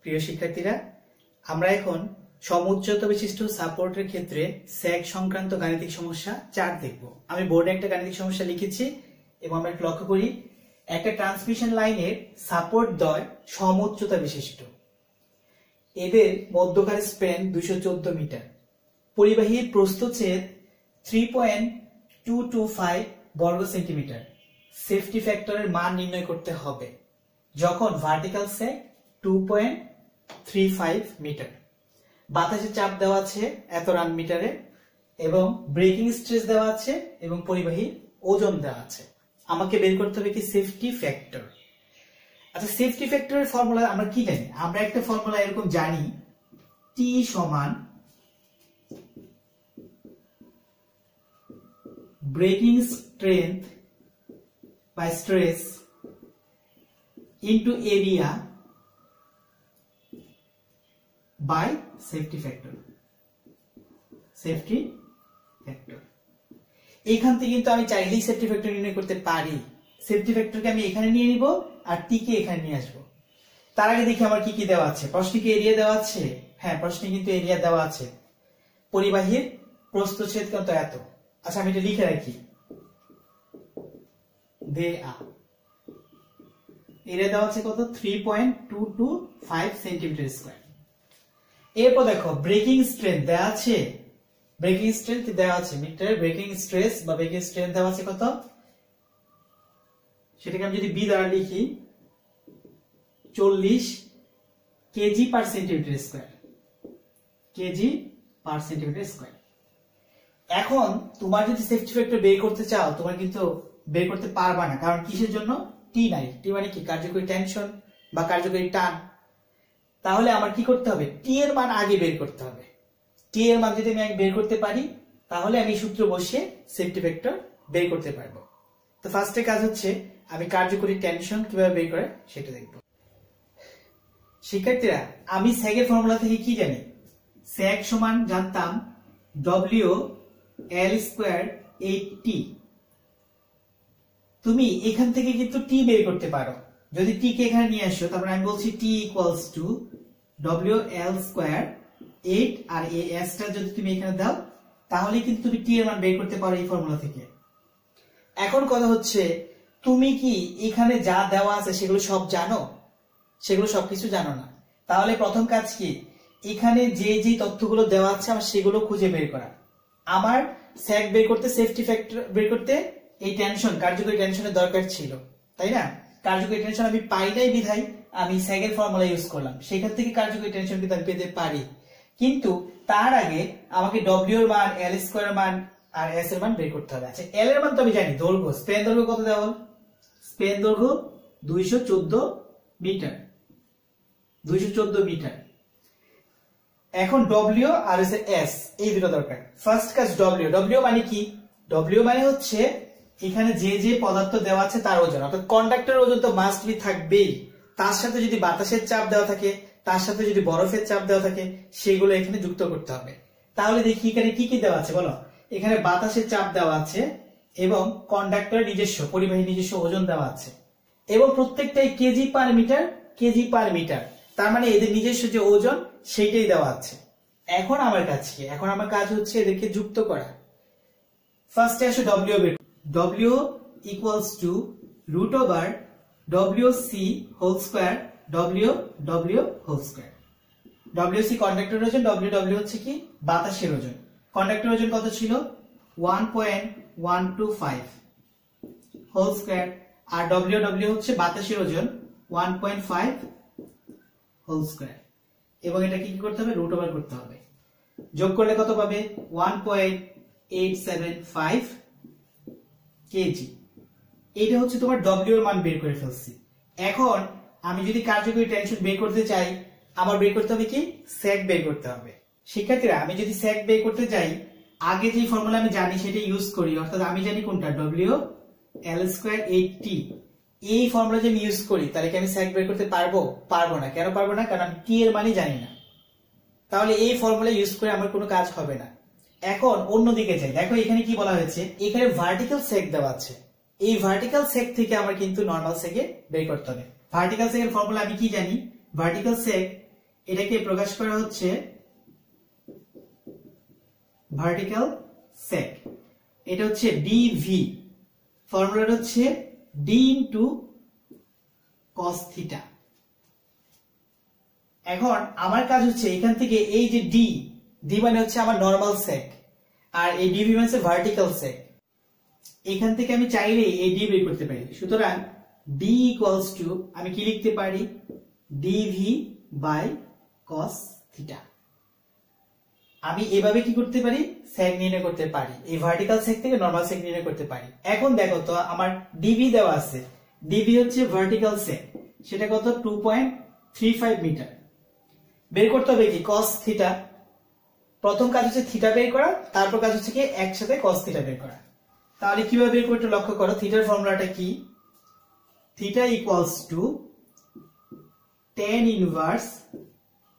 প্রিয় শিক্ষার্থীরা, আমরা এখন সমুচ্চতা বিশিষ্ট সাপোর্টের ক্ষেত্রে স্যাগ সংক্রান্ত গাণিতিক সমস্যা 4 দেখব। আমি বোর্ডে একটা গাণিতিক সমস্যা লিখেছি এবং আমরা লক্ষ্য করি একটা ট্রান্সমিশন লাইনের সাপোর্ট দ্বয় সমুচ্চতা বিশিষ্ট। এদের মধ্যকার স্প্যান 214 মিটার। পরিবাহীর প্রস্থচ্ছেদ 3.225 বর্গ সেন্টিমিটার। সেফটি ফ্যাক্টরের মান নির্ণয় করতে হবে যখন ভার্টিক্যাল স্যাগ 2.35 মিটার। বাতাসের চাপ দেওয়া আছে এত রান মিটারে এবং ব্রেকিং স্ট্রেস দেওয়া আছে এবং পরিবাহীর ওজন দেওয়া আছে। আমাকে বের করতে হবে কি সেফটি ফ্যাক্টর। আচ্ছা, সেফটি ফ্যাক্টরের ফর্মুলা আমরা কি জানি? আমরা একটা ফর্মুলা এরকম জানি, T সমান breaking strength by stress into area by safety factor. Safety factor এইখান থেকে কিন্তু আমি চাইলেই সেফটি ফ্যাক্টর নির্ণয় করতে পারি। সেফটি ফ্যাক্টরকে আমি এখানে নিয়ে নিব আর টি কে এখানে নিয়ে আসবো। তার আগে দেখি আমার কি কি দেওয়া আছে। প্রশ্নে কি এরিয়া দেওয়া আছে? হ্যাঁ, প্রশ্নে কিন্তু এরিয়া দেওয়া আছে। পরিবাহীর প্রস্থচ্ছেদ কত? এত। আচ্ছা, আমি এটা লিখে রাখি, এরিয়া দেওয়া আছে কত? 3.225 সেন্টিমিটার স্কয়ার। এরপর দেখো ব্রেকিং স্ট্রেংথ দেওয়া আছে। ব্রেকিং স্ট্রেংথ দেওয়া আছে মিটারে। ব্রেকিং স্ট্রেস বা ব্রেকিং স্ট্রেংথ দেওয়া আছে কত? সেটাকে আমি যদি বি দ্বারা লিখি 40 কেজি পার সেন্টিমিটার স্কয়ার। কেজি পার সেন্টিমিটার স্কয়ার। এখন তোমার যদি সেফটি ফ্যাক্টর বের করতে চাও, তোমার কিন্তু বের করতে পারবা না। কারণ কিসের জন্য? টি নাই। টি মানে কি? কার্যকরী টেনশন বা কার্যকরী টান। তাহলে আমার কি করতে হবে? টি এর মান আগে বের করতে হবে। টি এর মান যদি আমি আগে বের করতে পারি তাহলে আমি সূত্র বসিয়ে সেফটি ফ্যাক্টর বের করতে পারবো। তো ফার্স্টে কাজ হচ্ছে আমি কার্যকরী টেনশন কিভাবে বের করে সেটা দেখব। শিক্ষার্থীরা, আমি স্যাগের ফর্মুলা থেকে কি জানি? স্যাগ সমান জানতাম WL² 8T। তুমি এখান থেকে কিন্তু টি বের করতে পারো। যদি টি কে এখানে নিয়ে আসো, তারপরে আমি বলছি T ইকুয়ালস টু WL² 8 আর এই S টা যদি তুমি এখানে দাও তাহলে কিন্তু তুমি টি এর মান বের করতে পারো এই ফর্মুলা থেকে। এখন কথা হচ্ছে, তুমি কি এখানে যা দেওয়া আছে সেগুলো সব জানো? সেগুলো সবকিছু জানো না। তাহলে প্রথম কাজ কি? এখানে যে যে তথ্যগুলো দেওয়া আছে আমার সেগুলো খুঁজে বের করা। আমার স্যাগ বের করতে, সেফটি ফ্যাক্টর বের করতে এই টেনশন, কার্যকরী টেনশনের দরকার ছিল, তাই না? কার্যকরী টেনশন আমি পাই নাই বিধায় আমি স্যাগের ফর্মুলা ইউজ করলাম। সেখান থেকে কার্যকরী টেনশন কিন্তু আমি পেতে পারি। কিন্তু তার আগে আমাকে ডব্লিউ এর মান, এল স্কয়ার এর মান আর এস এর মান বের করতে হবে। আচ্ছা, এল এর মান তো আমি জানি। দৈর্ঘ্য, স্প্যান দৈর্ঘ্য কত দেওয়া? স্প্যান দৈর্ঘ্য 214 মিটার। 214 মিটার। এখন ডব্লিউ আর এস এই দুটো দরকার। ফার্স্ট কাজ ডব্লিউ। ডব্লিউ মানে কি? ডব্লিউ মানে হচ্ছে এখানে যে যে পদার্থ দেওয়া আছে তার ওজন। অর্থাৎ কন্ডাক্টরের ওজন তো মাস্ট বি থাকবেই। তার সাথে যদি বাতাসের চাপ দেওয়া থাকে, তার সাথে যদি বরফের চাপ দেওয়া থাকে, সেগুলো এখানে যুক্ত করতে হবে। তাহলে দেখি এখানে কি কি দেওয়া আছে বলো। এখানে বাতাসের চাপ দেওয়া আছে এবং কন্ডাক্টরের নিজস্ব, পরিবাহী নিজস্ব ওজন দেওয়া আছে এবং প্রত্যেকটাই KG per metre. KG per metre তার মানে এদের নিজস্ব যে ওজন সেইটাই দেওয়া আছে। এখন আমার কাজ কি? এখন আমার কাজ হচ্ছে এদেরকে যুক্ত করা। ফার্স্টে আসো ডব্লিউ বের। W equals to root over WC whole square WW whole square. WC কন্ডাক্টরের ওজন, WW হচ্ছে কি? বাতাসের ওজন। কন্ডাক্টরের ওজন কত ছিল? 1.125 হোল স্কয়ার আর WW হচ্ছে বাতাসের ওজন 1.5 হোল স্কয়ার। এবং এটা কি করতে হবে? রুট ওভার করতে হবে। যোগ করলে কত পাবে? 1.875 কেজি। এটা হচ্ছে তোমার ডব্লিউ এর মান বের করে ফেলছি। এখন আমি যদি কার্যকরী টেনশন বের করতে চাই, আমার বের করতে হবে কি? স্যাগ বের করতে হবে। শিক্ষার্থীরা, আমি যদি স্যাগ বের করতে চাই, আগে যে ফর্মুলা আমি জানি সেটা ইউজ করি। অর্থাৎ আমি জানি কোনটা? WL² 8T। এই ফর্মুলা যদি আমি ইউজ করি তাহলে কি আমি স্যাগ বের করতে পারবো? পারবো না। কেন পারবো না? কারণ আমি টি এর মানই জানি না। তাহলে এই ফর্মুলা ইউজ করে আমার কোনো কাজ হবে না। এখন অন্যদিকে যাই। দেখো এখানে কি বলা হয়েছে, এখানে ভার্টিক্যাল স্যাগ দেওয়া আছে। এই ভার্টিক্যাল স্যাগ থেকে আমার কিন্তু নরমাল স্যাগে বের করতে হবে। ভার্টিক্যাল স্যাগের ফর্মুলা আমি কি জানি? ভার্টিক্যাল স্যাগ এটাকে প্রকাশ করা হচ্ছে ভার্টিক্যাল সেক। এটা হচ্ছে ডিভি, ফর্মুলাটা হচ্ছে ডি ইনটু কস থিটা। এখন আমার কাজ হচ্ছে এখান থেকে এই যে ডি, ডি মানে হচ্ছে আমার নরমাল সেক, আর এই ডিভি মানে হচ্ছে ভার্টিক্যাল সেক। এখান থেকে আমি চাইলে এই ডি বের করতে পারি। সুতরাং ডি ইকুয়ালস টু আমি কি লিখতে পারি, ডিভি বাই কস থিটা। আমি এভাবে কি করতে পারি, সেক নির্ণয় করতে পারি, এই ভার্টিক্যাল সেক থেকে নরমাল সেক নির্ণয় করতে পারি। এখন দেখো তো আমার ডিভি দেওয়া আছে, ডিভি হচ্ছে ভার্টিক্যাল সেক, সেটা কত 2.35 মিটার। বের করতে হবে কি কস থিটা। প্রথম কাজ হচ্ছে থিটা বের করা, তারপর কাজ হচ্ছে কি একসাথে কস থিটা বের করা। তাহলে কিভাবে বের করতে লক্ষ্য করো, থিটার ফর্মুলাটা কি, theta equals to tan inverse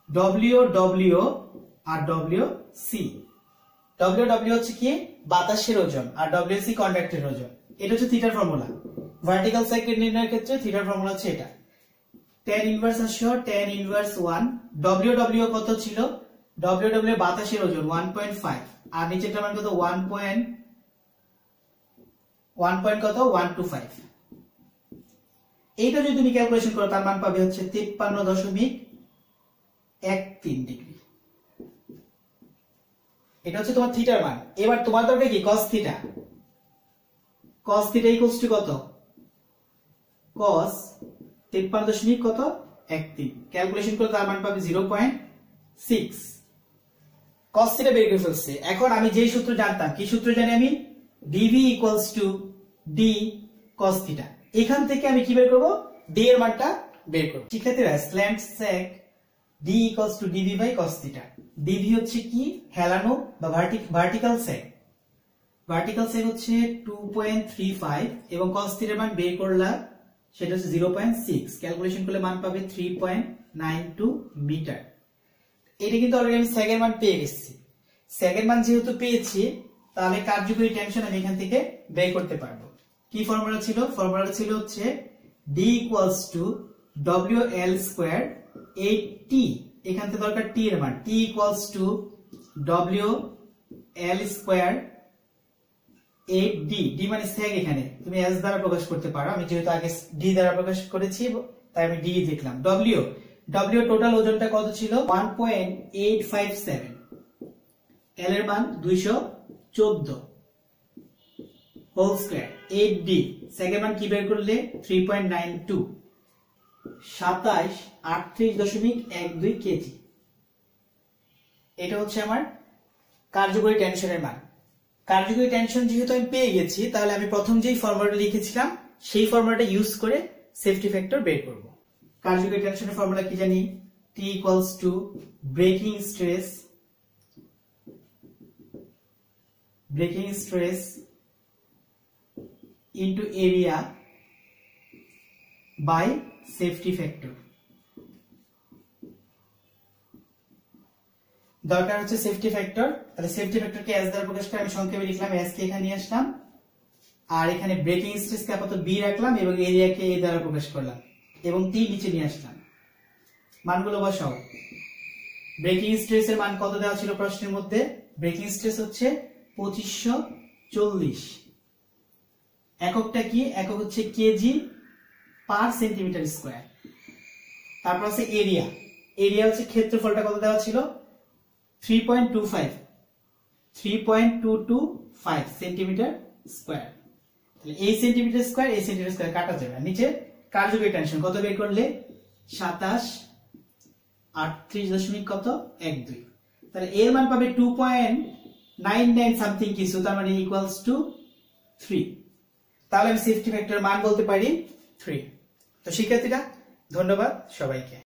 W আর ডব্লিউ সি। ডব্লিউ হচ্ছে কি বাতাসের ওজন, আর ডব্লিউ সি কন্ডাক্টরের ওজন। এটা হচ্ছে থিটার ফর্মুলা। ভার্টিক্যাল সাইকেল নির্ণয়ের ক্ষেত্রে থিটার ফর্মুলা হচ্ছে এটা। tan ইনভার্স আসছে tan ইনভার্স 1, ডব্লিউ কত ছিল, ডব্লিউ বাতাসের ওজন 1.5, আর নিচেরটা মান কত 1.125। এইটা যদি তুমি ক্যালকুলেশন করো তার মান পাবে হচ্ছে 53.13 ডিগ্রি। এটা হচ্ছে তোমার থিটার মান। এবার তোমার দরকার কি cos theta. cos theta equals two কত, cos 53.13, ক্যালকুলেশন করে তার মান পাবে 0.6। cos থিটা বের করে ফেলছে। এখন আমি যে সূত্র জানতাম, কি সূত্র জানি আমি, dv equals to d cos theta. এখান থেকে আমি কি বের করব, d এর মানটা বের করব। শিক্ষার্থীরা slant sag d equals to dv বাই cos থিটা। dv হচ্ছে কি হেলানো বা ভার্টিক্যাল সেক। ভার্টিক্যাল সেক হচ্ছে 2.35 এবং cos থিটার মান বের করলাম, সেটা হচ্ছে 0.6, ক্যালকুলেশন করলে মান পাবে 3.92 মিটার। এটা কিন্তু অলরেডি আমি সেকের মান পেয়ে গেছি। সেকের মান যেহেতু পেয়েছি, তাহলে কার্যকরী টেনশন আমি এখান থেকে বের করতে পারবো। কি ফর্মুলা ছিল, ফর্মুলাটা ছিল হচ্ছে d equals two WL square 8t, এখান থেকে দরকার t এর মান, t equals two WL square 8d, d মানে সেক, এখানে তুমি s দ্বারা প্রকাশ করতে পারো, আমি যেহেতু আগে d দ্বারা প্রকাশ করেছি তাই আমি d লিখলাম। w টোটাল ওজনটা কত ছিল 1.857, l এর মান 214 হোল স্কয়ার 8d, সেকেন্ড মান কি বের করলে 3.92, 2738.12 কেজি। এটা হচ্ছে আমার কার্যকরী টেনশনের মান। কার্যকরী টেনশন যেহেতু আমি পেয়ে গেছি, তাহলে আমি প্রথম যেই ফর্মুলাটা লিখেছিলাম সেই ফর্মুলাটা ইউজ করে সেফটি ফ্যাক্টর বের করব। কার্যকরী টেনশনের ফর্মুলা কি জানি, T equals to breaking stress into area by safety factor. দরকার হচ্ছে সেফটি ফ্যাক্টর, তাহলে সেফটি ফ্যাক্টরকে s দ্বারা প্রকাশ করে আমি সংক্ষেপে লিখলাম, s কে এখানে নিয়ে আসলাম, আর এখানে ব্রেকিং স্ট্রেসকে আপাতত b রাখলাম এবং এরিয়াকে a দ্বারা প্রকাশ করলাম এবং t নিচে নিয়ে আসলাম। মানগুলো বসাও। ব্রেকিং স্ট্রেসের মান কত দেওয়া ছিল প্রশ্নের মধ্যে, ব্রেকিং স্ট্রেস হচ্ছে 2540, এককটা কি, একক হচ্ছে কেজি পার সেন্টিমিটার স্কয়ার। তারপর আছে এরিয়া, এরিয়া হচ্ছে ক্ষেত্রফলটা কত দেওয়া ছিল 3.225 সেন্টিমিটার স্কয়ার। তাহলে এই সেন্টিমিটার স্কয়ার এই সেন্টিমিটার স্কয়ার কাটা যাবে। নিচে কার্যকরী টেনশন কত বের করলে 2738.12, তাহলে এর মান পাবে 2.99 সামথিং কিছু, তার মানে ইকুয়ালস টু 3। তাহলে আমি সেফটি ফ্যাক্টরের মান বলতে পারি 3। তো শিক্ষার্থীরা ধন্যবাদ সবাইকে।